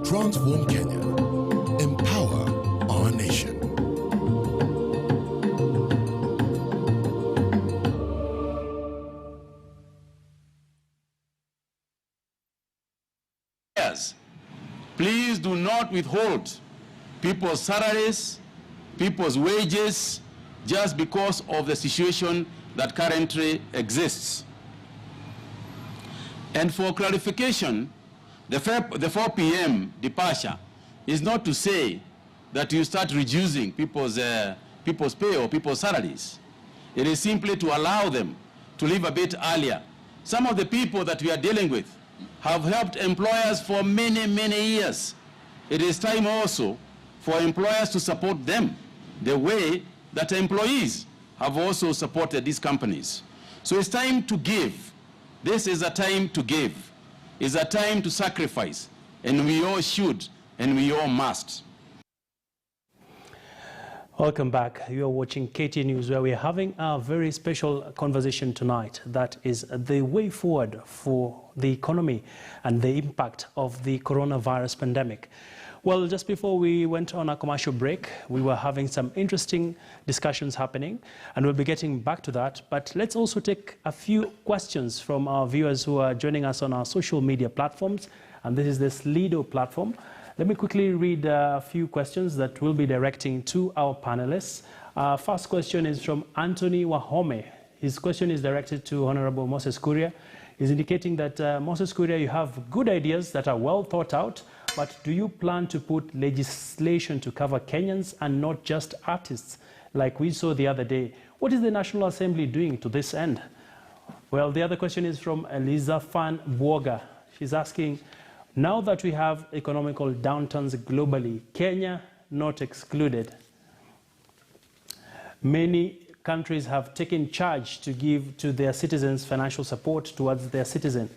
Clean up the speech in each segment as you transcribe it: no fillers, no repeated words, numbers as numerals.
Transform Kenya. Empower our nation. Please do not withhold people's salaries, people's wages, just because of the situation that currently exists. And for clarification, the 4 p.m. departure is not to say that you start reducing people's pay or people's salaries. It is simply to allow them to leave a bit earlier. Some of the people that we are dealing with have helped employers for many, many years. It is time also for employers to support them the way that employees have also supported these companies. So it's time to give. This is a time to give. It's a time to sacrifice, and we all should, and we all must. Welcome back. You are watching KT News, where we are having a very special conversation tonight. That is the way forward for the economy and the impact of the coronavirus pandemic. Well, just before we went on a commercial break, we were having some interesting discussions happening, and we'll be getting back to that. But let's also take a few questions from our viewers who are joining us on our social media platforms. And this is the Slido platform. Let me quickly read a few questions that we'll be directing to our panelists. First question is from Anthony Wahome. His question is directed to Honorable Moses Kuria. He's indicating that, Moses Kuria, you have good ideas that are well thought out, but do you plan to put legislation to cover Kenyans and not just artists, like we saw the other day? What is the National Assembly doing to this end? Well, the other question is from Eliza Fan Bwoga. She's asking, now that we have economical downturns globally, Kenya not excluded, many countries have taken charge to give to their citizens financial support towards their citizens.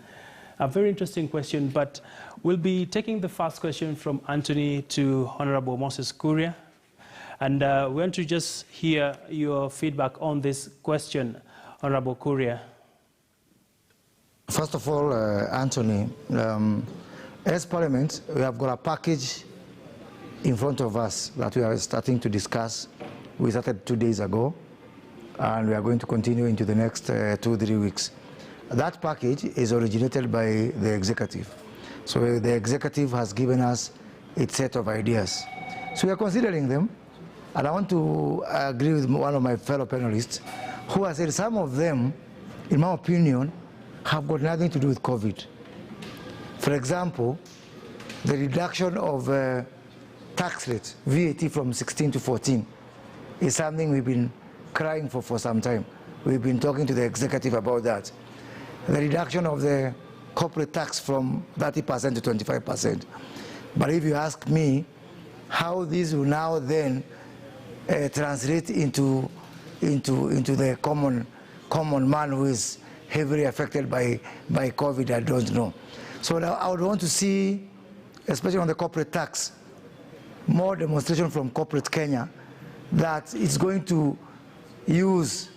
A very interesting question, but we'll be taking the first question from Anthony to Honorable Moses Kuria. And we want to just hear your feedback on this question, Honorable Kuria. First of all, Anthony, as Parliament, we have got a package in front of us that we are starting to discuss. We started 2 days ago, and we are going to continue into the next 2-3 weeks. That package is originated by the executive. So the executive has given us its set of ideas. So we are considering them, and I want to agree with one of my fellow panelists who has said some of them, in my opinion, have got nothing to do with COVID. For example, the reduction of tax rate, VAT, from 16 to 14 is something we've been crying for some time. We've been talking to the executive about that. The reduction of the corporate tax from 30% to 25%. But if you ask me how this will now then translate into the common man who is heavily affected by COVID, I don't know. So now I would want to see, especially on the corporate tax, more demonstration from corporate Kenya that it's going to use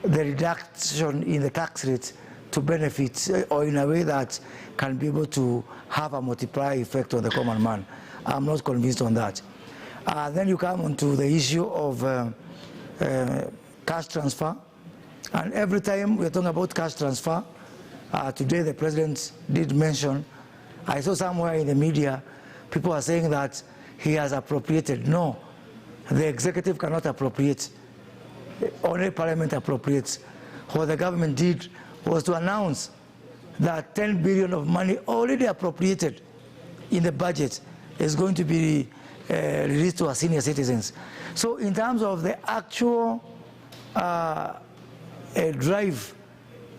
the reduction in the tax rate to benefit, or in a way that can be able to have a multiplier effect on the common man. I'm not convinced on that. Then you come onto the issue of cash transfer. And every time we're talking about cash transfer, today the President did mention, I saw somewhere in the media, people are saying that he has appropriated. No, the executive cannot appropriate. Only Parliament appropriates. What the government did was to announce that 10 billion of money already appropriated in the budget is going to be released to our senior citizens. So in terms of the actual drive,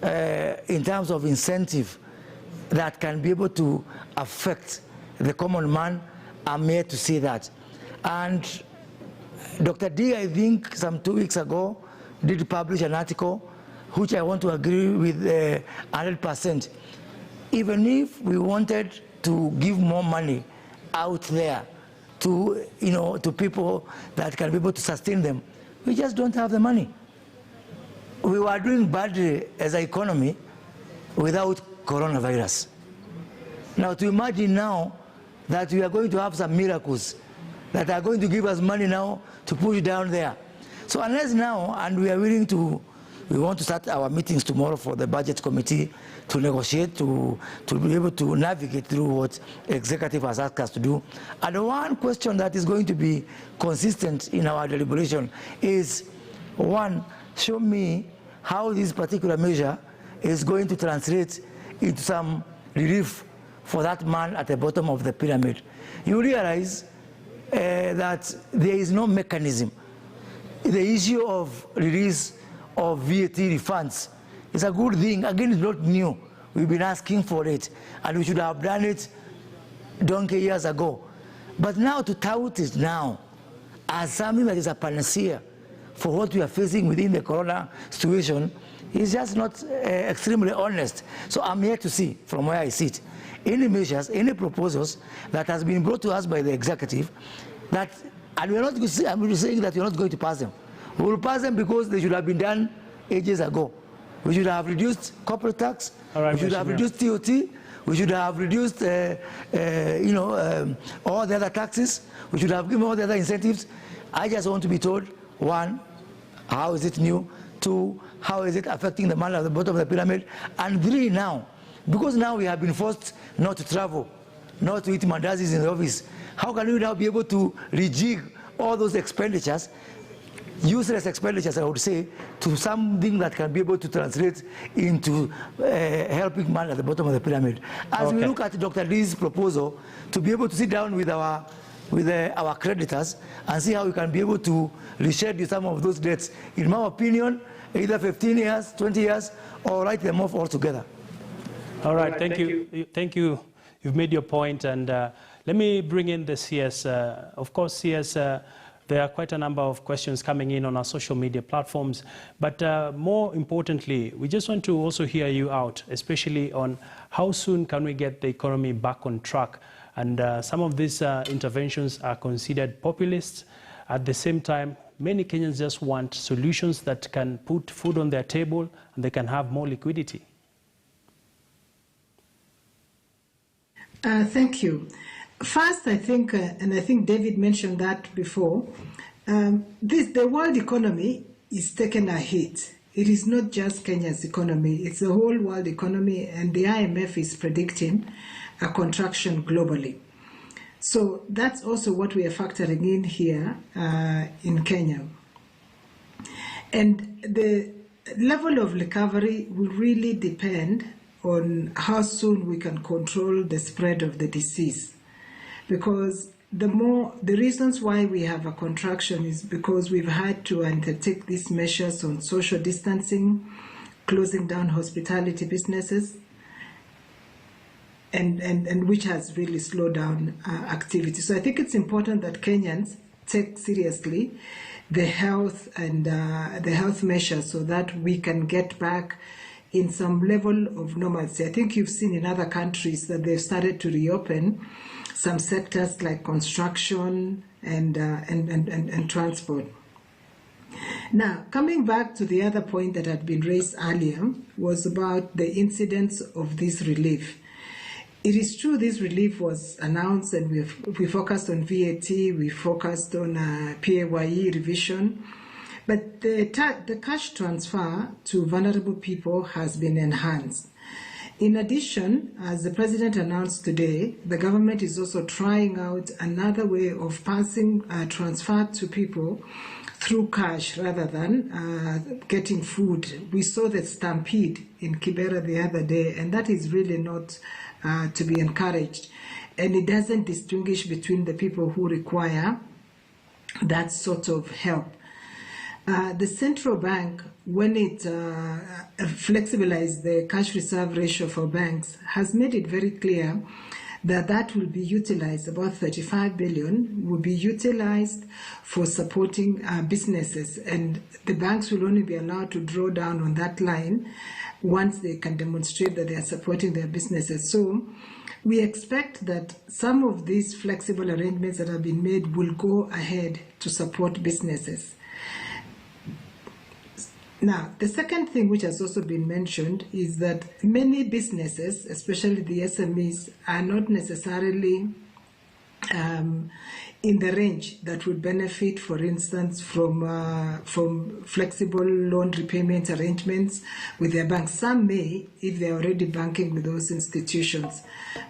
in terms of incentive that can be able to affect the common man, I'm here to see that. And Dr. D, I think some 2 weeks ago, did publish an article which I want to agree with 100%. Even if we wanted to give more money out there to, to people that can be able to sustain them, we just don't have the money. We were doing badly as an economy without coronavirus. Now to imagine now that we are going to have some miracles that are going to give us money now to push down there. So unless now, and we are willing to, we want to start our meetings tomorrow for the budget committee to negotiate, to be able to navigate through what executive has asked us to do. And one question that is going to be consistent in our deliberation is, one, show me how this particular measure is going to translate into some relief for that man at the bottom of the pyramid. You realize that there is no mechanism. The issue of release of VAT refunds is a good thing. Again, it's not new. We've been asking for it, and we should have done it donkey years ago. But now to tout it now as something that is a panacea for what we are facing within the corona situation is just not extremely honest. So I'm here to see, from where I sit, any measures, any proposals that has been brought to us by the executive, that, and we're not I'm saying that we're not going to pass them. We will pass them because they should have been done ages ago. We should have reduced corporate tax. We should have reduced TOT. We should have reduced, all the other taxes. We should have given all the other incentives. I just want to be told, one, how is it new? Two, how is it affecting the man at the bottom of the pyramid? And three, now, because now we have been forced not to travel, not to eat mandazis in the office, how can we now be able to rejig all those expenditures, useless expenditures, I would say, to something that can be able to translate into helping man at the bottom of the pyramid? As we look at Dr. Lee's proposal to be able to sit down with our creditors and see how we can be able to reschedule some of those debts, in my opinion, either 15 years, 20 years, or write them off altogether. All right, thank you. Thank you. You've made your point, and let me bring in the CS. Of course, CS, there are quite a number of questions coming in on our social media platforms, but more importantly, we just want to also hear you out, especially on how soon can we get the economy back on track. And some of these interventions are considered populist. At the same time, many Kenyans just want solutions that can put food on their table and they can have more liquidity. Thank you. First, I think, and I think David mentioned that before, the world economy is taking a hit. It is not just Kenya's economy, it's the whole world economy, and the IMF is predicting a contraction globally. So that's also what we are factoring in here in Kenya. And the level of recovery will really depend on how soon we can control the spread of the disease. Because the reasons why we have a contraction is because we've had to undertake these measures on social distancing, closing down hospitality businesses, and which has really slowed down activity. So I think it's important that Kenyans take seriously the health and the health measures so that we can get back in some level of normalcy. I think you've seen in other countries that they've started to reopen some sectors like construction and transport. Now, coming back to the other point that had been raised earlier was about the incidence of this relief. It is true this relief was announced and we focused on VAT, we focused on PAYE revision, but the cash transfer to vulnerable people has been enhanced. In addition, as the President announced today, the government is also trying out another way of passing transfer to people through cash rather than getting food. We saw the stampede in Kibera the other day, and that is really not to be encouraged. And it doesn't distinguish between the people who require that sort of help. The central bank, when it flexibilized the cash reserve ratio for banks, has made it very clear that that will be utilized, about 35 billion will be utilized for supporting businesses, and the banks will only be allowed to draw down on that line once they can demonstrate that they are supporting their businesses. So we expect that some of these flexible arrangements that have been made will go ahead to support businesses. Now, the second thing which has also been mentioned is that many businesses, especially the SMEs, are not necessarily in the range that would benefit, for instance, from flexible loan repayment arrangements with their banks. Some may, if they're already banking with those institutions,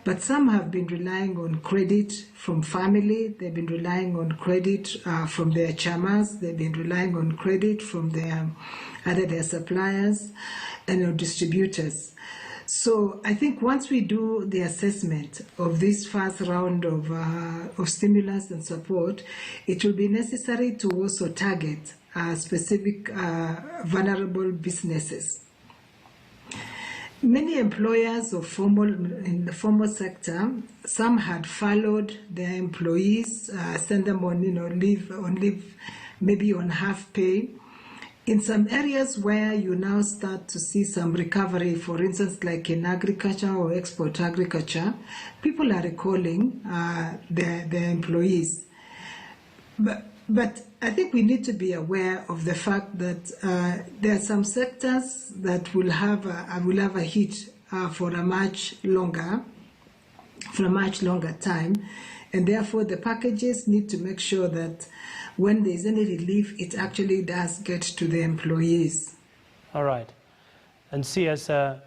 but some have been relying on credit from family, they've been relying on credit from their chamas, they've been relying on credit from either their suppliers and distributors. So I think once we do the assessment of this first round of stimulus and support, it will be necessary to also target specific vulnerable businesses. Many employers in the formal sector, some had furloughed their employees, sent them on leave, maybe on half pay. In some areas where you now start to see some recovery, for instance, like in agriculture or export agriculture, people are recalling their employees. But I think we need to be aware of the fact that there are some sectors that will have a hit for a much longer time, and therefore the packages need to make sure that when there's any relief, it actually does get to the employees. All right. And CS, I'd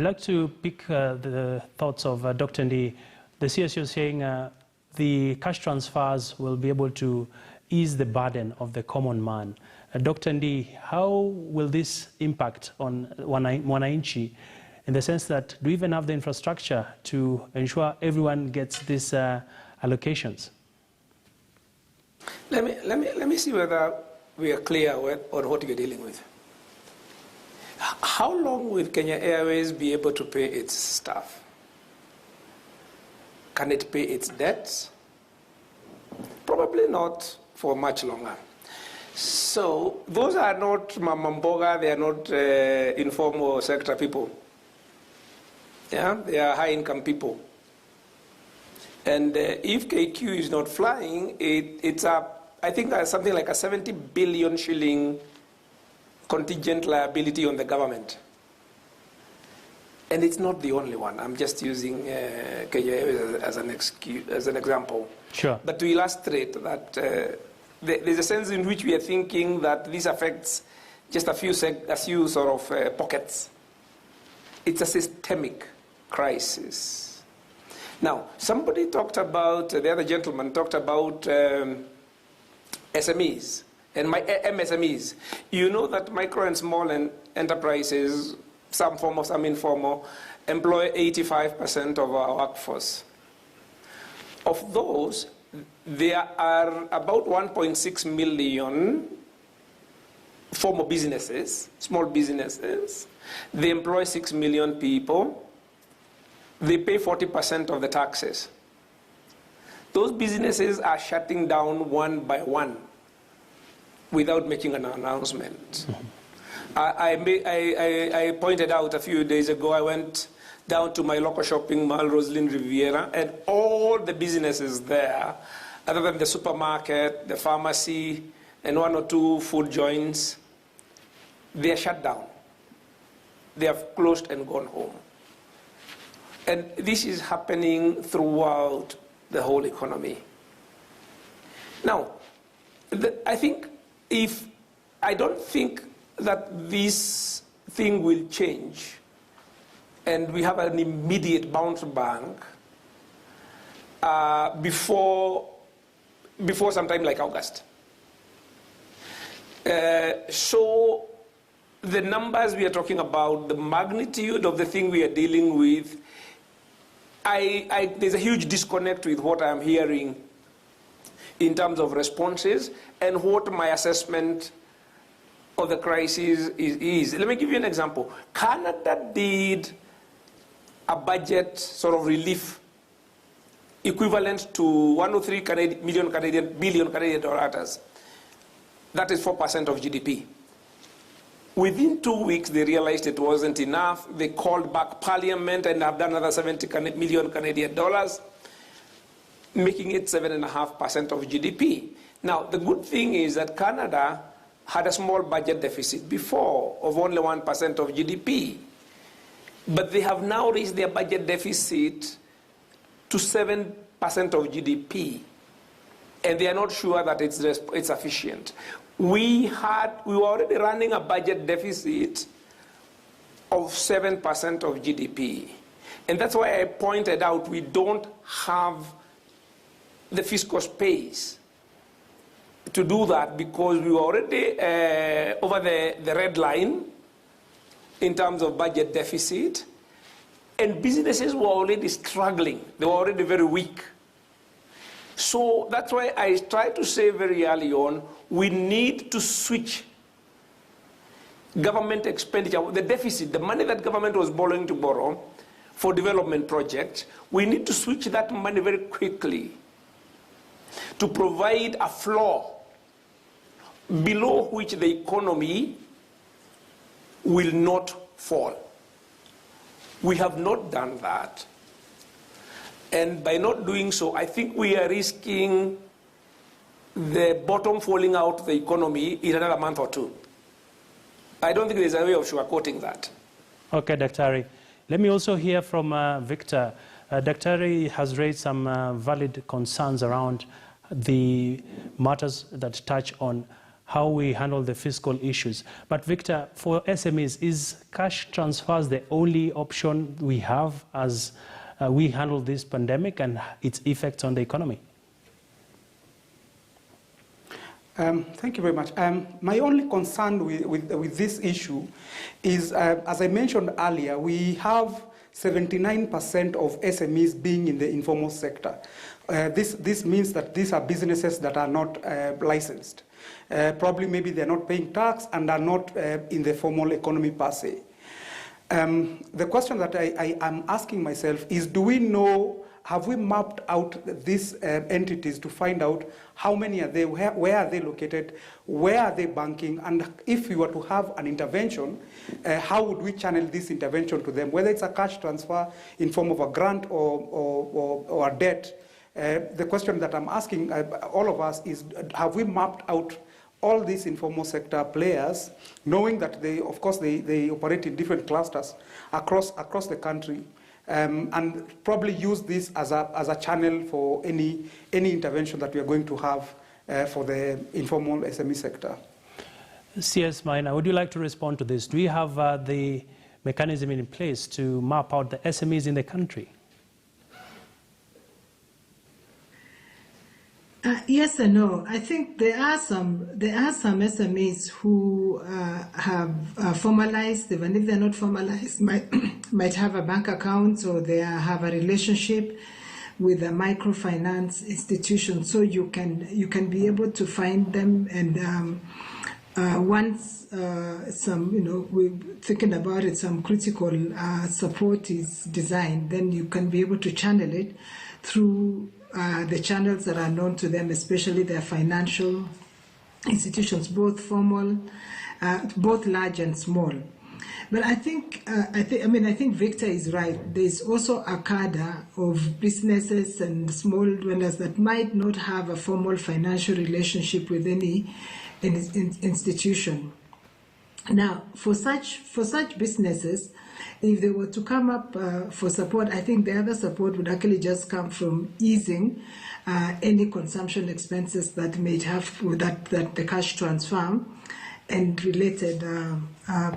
like to pick the thoughts of Dr. Ndi. The CS, you're saying the cash transfers will be able to ease the burden of the common man. Dr. Ndi, how will this impact on Wananchi, in the sense that do we even have the infrastructure to ensure everyone gets these allocations? Let me see whether we are clear on what you're dealing with. How long will Kenya Airways be able to pay its staff? Can it pay its debts? Probably not for much longer. So those are not mamamboga, they are not informal sector people. Yeah, they are high-income people. And if KQ is not flying, it's I think something like a 70 billion shilling contingent liability on the government. And it's not the only one. I'm just using Kenya as an example. Sure. But to illustrate that there's a sense in which we are thinking that this affects just a few sort of pockets. It's a systemic crisis. Now, somebody talked about, the other gentleman talked about SMEs and MSMEs. You know that micro and small enterprises, some formal, some informal, employ 85% of our workforce. Of those, there are about 1.6 million formal businesses, small businesses. They employ 6 million people. They pay 40% of the taxes. Those businesses are shutting down one by one without making an announcement. I pointed out a few days ago, I went down to my local shopping mall, Roslyn Riviera, and all the businesses there, other than the supermarket, the pharmacy, and 1 or 2 food joints, they are shut down. They have closed and gone home. And this is happening throughout the whole economy. Now, I don't think that this thing will change and we have an immediate bounce back before sometime like August. So the numbers we are talking about, the magnitude of the thing we are dealing with, there's a huge disconnect with what I'm hearing in terms of responses and what my assessment of the crisis is. Let me give you an example. Canada did a budget sort of relief equivalent to 103 billion Canadian dollars. That is 4% of GDP. Within 2 weeks, they realized it wasn't enough. They called back Parliament and have done another 70 million Canadian dollars, making it 7.5% of GDP. Now, the good thing is that Canada had a small budget deficit before of only 1% of GDP. But they have now raised their budget deficit to 7 of GDP, and they are not sure that it's sufficient. We were already running a budget deficit of 7% of GDP. And that's why I pointed out we don't have the fiscal space to do that, because we were already over the red line in terms of budget deficit, and businesses were already struggling. They were already very weak. So that's why I tried to say very early on, we need to switch government expenditure, the deficit, the money that government was borrowing to borrow for development projects, we need to switch that money very quickly to provide a floor below which the economy will not fall. We have not done that. And by not doing so, I think we are risking the bottom falling out of the economy in another month or two. I don't think there's a way of sugarcoating that. Okay, Daktari. Let me also hear from Victor. Daktari has raised some valid concerns around the matters that touch on how we handle the fiscal issues. But Victor, for SMEs, is cash transfers the only option we have as we handle this pandemic and its effects on the economy? Thank you very much. My only concern with this issue is, as I mentioned earlier, we have 79% of SMEs being in the informal sector. This means that these are businesses that are not licensed. Probably maybe they're not paying tax and are not in the formal economy per se. The question that I am asking myself is, do we know, have we mapped out these entities to find out how many are they, where are they located, where are they banking, and if we were to have an intervention, how would we channel this intervention to them, whether it's a cash transfer in form of a grant or a debt. The question that I'm asking all of us is, have we mapped out all these informal sector players, knowing that they, of course, they operate in different clusters across the country, and probably use this as a channel for any intervention that we are going to have for the informal SME sector. CS Maina, would you like to respond to this? Do we have the mechanism in place to map out the SMEs in the country? Yes and no. I think there are some SMEs who have formalized, even if they're not formalized, might have a bank account, or they have a relationship with a microfinance institution. So you can be able to find them, and once we're thinking about it, some critical support is designed, then you can be able to channel it through the channels that are known to them, especially their financial institutions, both formal, both large and small. But I think Victor is right. There's also a cadre of businesses and small vendors that might not have a formal financial relationship with any institution. Now, for such businesses, if they were to come up for support, I think the other support would actually just come from easing any consumption expenses that may have that the cash transfer and related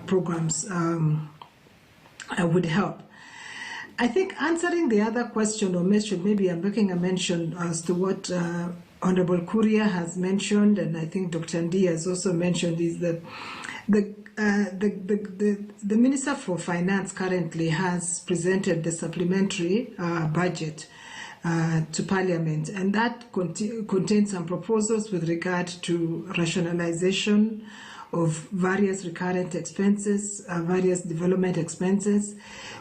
programs would help. I think answering the other question or mention, maybe I'm making a mention as to what Honorable Kuria has mentioned, and I think Dr. Ndi has also mentioned, is that the Minister for Finance currently has presented the supplementary budget to Parliament, and that contains some proposals with regard to rationalization of various recurrent expenses, various development expenses,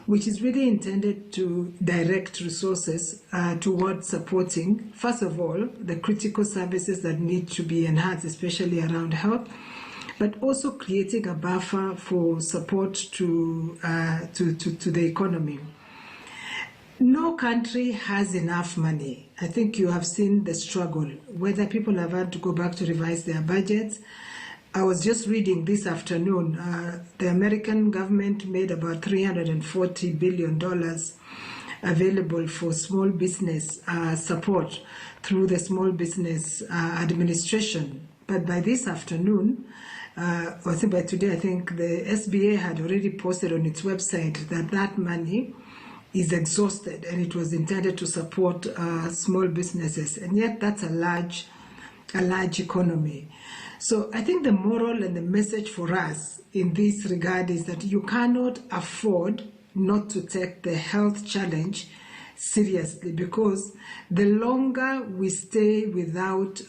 which is really intended to direct resources towards supporting, first of all, the critical services that need to be enhanced, especially around health, but also creating a buffer for support to the economy. No country has enough money. I think you have seen the struggle, whether people have had to go back to revise their budgets. I was just reading this afternoon, the American government made about $340 billion available for small business support through the Small Business Administration. But by this afternoon, or by today, I think the SBA had already posted on its website that that money is exhausted and it was intended to support small businesses, and yet that's a large economy. So I think the moral and the message for us in this regard is that you cannot afford not to take the health challenge seriously, because the longer we stay without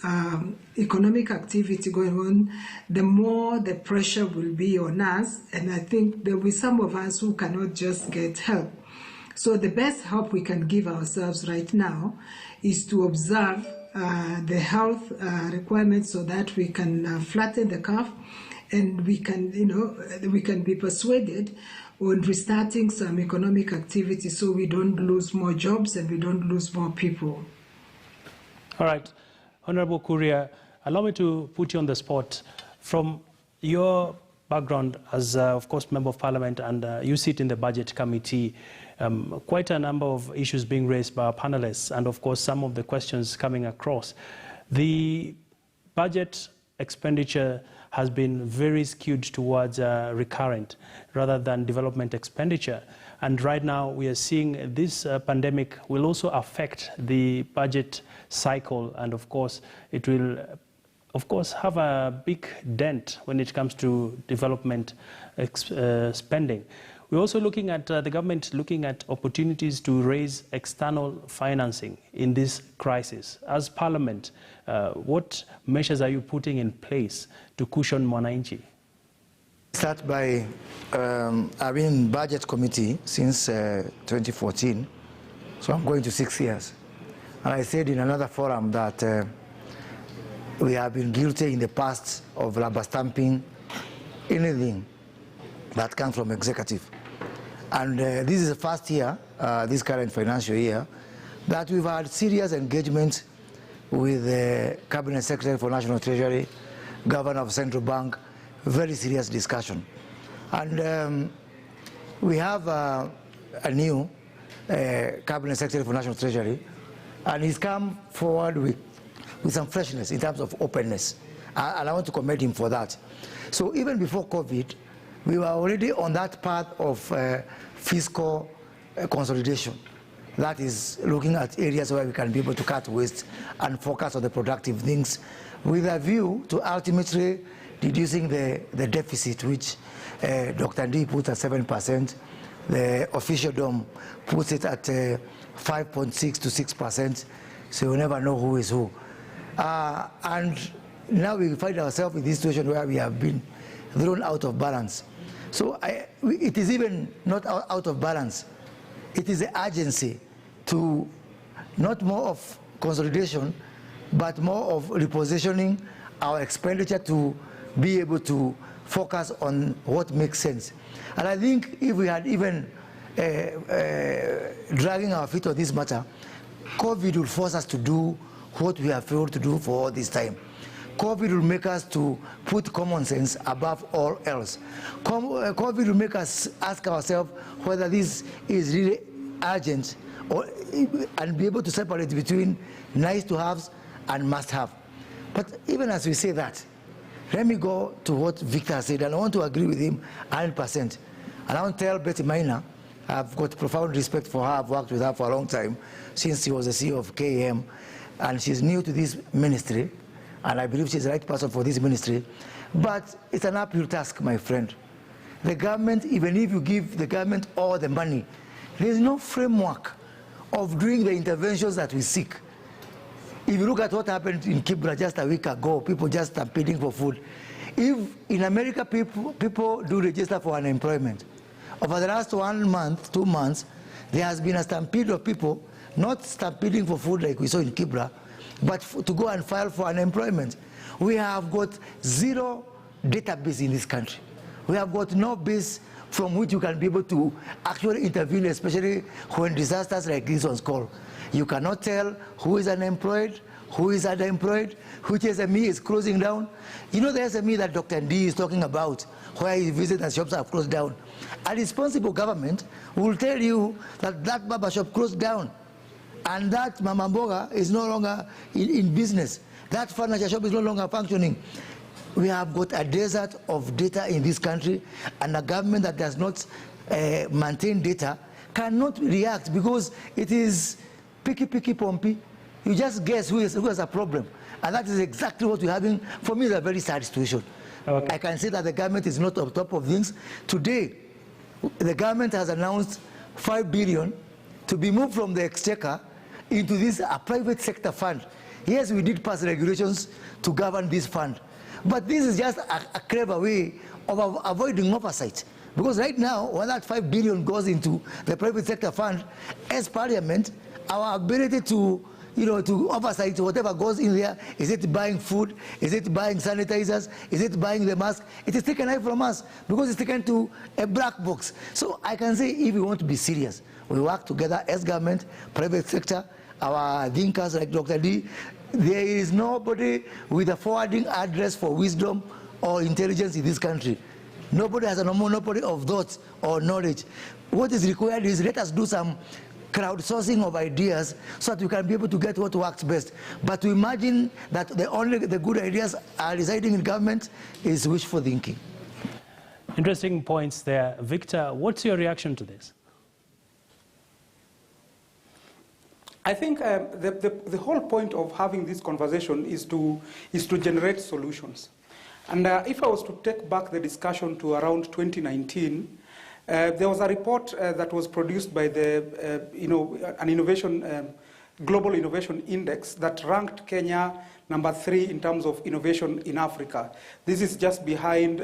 economic activity going on, the more the pressure will be on us, and I think there will be some of us who cannot just get help. So the best help we can give ourselves right now is to observe the health requirements so that we can flatten the curve, and we can, we can be persuaded on restarting some economic activity so we don't lose more jobs and we don't lose more people. All right. Honorable Kuria, allow me to put you on the spot. From your background as, of course, Member of Parliament, and you sit in the Budget Committee, quite a number of issues being raised by our panelists, and of course some of the questions coming across. The budget expenditure has been very skewed towards recurrent rather than development expenditure. And right now we are seeing this pandemic will also affect the budget cycle, and of course it will have a big dent when it comes to development spending. We're also looking at the government looking at opportunities to raise external financing in this crisis. As Parliament, what measures are you putting in place to cushion mwananchi? Start by, I've been in Budget Committee since 2014, so I'm going to 6 years. And I said in another forum that we have been guilty in the past of rubber stamping anything that comes from executive. And this is the first year, this current financial year, that we've had serious engagement with the Cabinet Secretary for National Treasury, Governor of Central Bank, very serious discussion. And we have a new Cabinet Secretary for National Treasury, and he's come forward with some freshness in terms of openness. And I want to commend him for that. So even before COVID, we were already on that path of fiscal consolidation. That is looking at areas where we can be able to cut waste and focus on the productive things with a view to ultimately reducing the deficit, which Dr. D puts at 7%. The official DOM puts it at 5.6 to 6%, so you never know who is who. And now we find ourselves in this situation where we have been thrown out of balance. So it is even not out of balance. It is the urgency to not more of consolidation, but more of repositioning our expenditure to be able to focus on what makes sense. And I think if we had even dragging our feet on this matter, COVID will force us to do what we have failed to do for all this time. COVID will make us to put common sense above all else. COVID will make us ask ourselves whether this is really urgent, and be able to separate between nice to haves and must have. But even as we say that, let me go to what Victor said, and I want to agree with him 100%. And I want to tell Betty Maina, I've got profound respect for her. I've worked with her for a long time, since she was the CEO of KM, and she's new to this ministry, and I believe she's the right person for this ministry. But it's an uphill task, my friend. The government, even if you give the government all the money, there's no framework of doing the interventions that we seek. If you look at what happened in Kibra just a week ago, people just stampeding for food. If in America people do register for unemployment, over the last 1 month, 2 months, there has been a stampede of people, not stampeding for food like we saw in Kibra, but to go and file for unemployment. We have got zero database in this country. We have got no base from which you can be able to actually intervene, especially when disasters like this ones call. You cannot tell who is unemployed, who is underemployed, which SME is closing down. You know the SME that Dr. D is talking about, where he visits and shops have closed down. A responsible government will tell you that that barber shop closed down and that Mama Mboga is no longer in business. That furniture shop is no longer functioning. We have got a desert of data in this country, and a government that does not maintain data cannot react because it is picky, pompey. You just guess who has a problem. And that is exactly what we're having. For me, it's a very sad situation. Okay. I can say that the government is not on top of things. Today, the government has announced 5 billion to be moved from the exchequer into this private sector fund. Yes, we did pass regulations to govern this fund. But this is just a clever way of avoiding oversight. Because right now, when that 5 billion goes into the private sector fund, as Parliament, our ability to, to oversight whatever goes in there, is it buying food, is it buying sanitizers, is it buying the mask, it is taken away from us because it's taken to a black box. So I can say if we want to be serious, we work together as government, private sector, our thinkers like Dr. D. There is nobody with a forwarding address for wisdom or intelligence in this country. Nobody has a monopoly of thoughts or knowledge. What is required is let us do some crowdsourcing of ideas so that we can be able to get what works best. But to imagine that the good ideas are residing in government is wishful thinking. Interesting points there. Victor, what's your reaction to this? I think the whole point of having this conversation is to generate solutions. And if I was to take back the discussion to around 2019, there was a report that was produced by the, Global Innovation Index that ranked Kenya number 3 in terms of innovation in Africa. This is just behind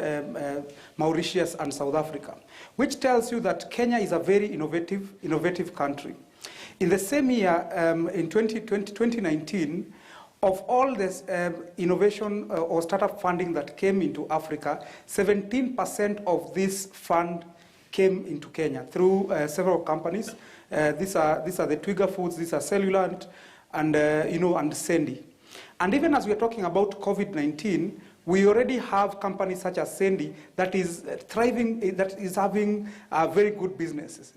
Mauritius and South Africa, which tells you that Kenya is a very innovative country. In the same year, in 2019, of all this innovation or startup funding that came into Africa, 17% of this fund came into Kenya through several companies. These are the Twiga Foods, these are Cellulant, and and Sandy. And even as we are talking about COVID-19, we already have companies such as Sandy that is thriving, that is having very good businesses.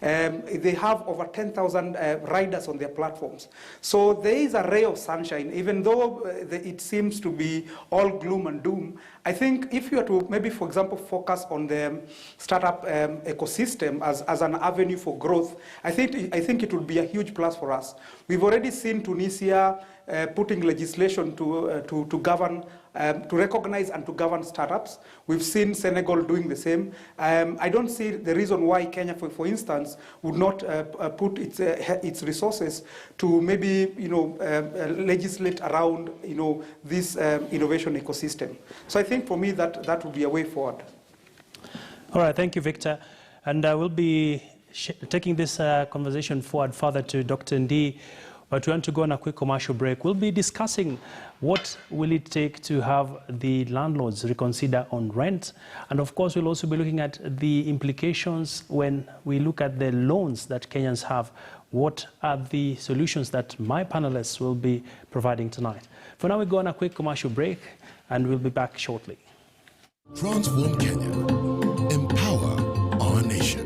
They have over 10,000 riders on their platforms. So there is a ray of sunshine, even though it seems to be all gloom and doom. I think if you were to maybe, for example, focus on the startup ecosystem as an avenue for growth, I think it would be a huge plus for us. We've already seen Tunisia putting legislation to govern, to recognize and to govern startups. We've seen Senegal doing the same. I don't see the reason why Kenya, for instance, would not put its resources to maybe legislate around this innovation ecosystem. So I think for me that would be a way forward. All right, thank you, Victor. And we'll be taking this conversation forward further to Dr. Ndi. But we want to go on a quick commercial break. We'll be discussing what will it take to have the landlords reconsider on rent. And of course, we'll also be looking at the implications when we look at the loans that Kenyans have. What are the solutions that my panelists will be providing tonight? For now, we go on a quick commercial break, and we'll be back shortly. Transform Kenya.